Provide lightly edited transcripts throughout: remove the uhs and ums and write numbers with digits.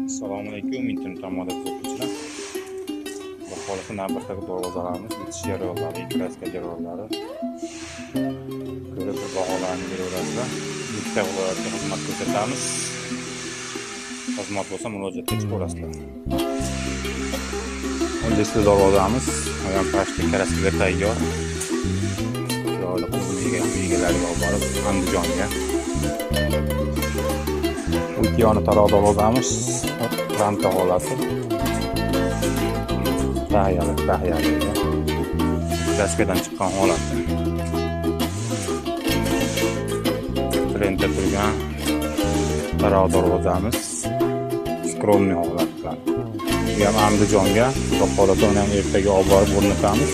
Assalomu alaykum, internet tomonidan kuzatuvchilar. Bu holatda navbatdagi darvozalarimiz bitish jarayonlari, kraska jarayonlari ko'rib baholarni beraverasizlar. Bitta viloyatga xizmat ko'rsatamiz. Xizmat bo'lsa murojaatga chiqaverasizlar. 15 darvozamiz ayam pashti kraskaga tayyor. Yo'li egalariga olib borib Andijonga. Yoni taraf darvozamiz ranta holati. Tahyali. Kraskadan chiqqan holatda. Trendda turgan taraf darvozamiz skromniy holatda. Bu ham Andijonga, xudo xohlasa uni ham ertaga olib borib o'rnatamiz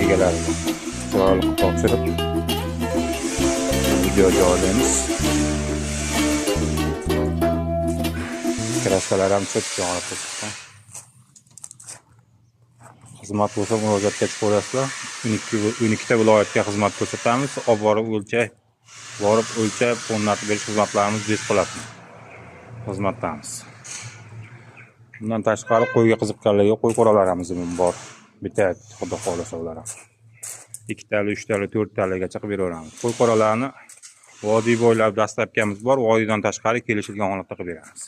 egalariga. Chiroyli topshirib video joylaymiz. Kraskalar ham cho'tga olib chiqqan. Xizmat bo'lsa murojaatga chiqaverasizlar. 12 ta viloyatga xizmat ko'rsatamiz. Olib borib o'lchab, o'rnatib berish xizmatlarimiz bepul xizmatdamiz. Bundan tashqari qo'yga qiziqqanlarga qo'y qoralarimiz ham bor. Bitat xudo xohlasa ular ham 2 tali, 3 tali, 4 taligacha qilib beraveramiz. Qo'y qoralarni vodiy bo'ylab dastlabkamiz bor. Vodiydan tashqari kelishilgan holatda qilib beramiz.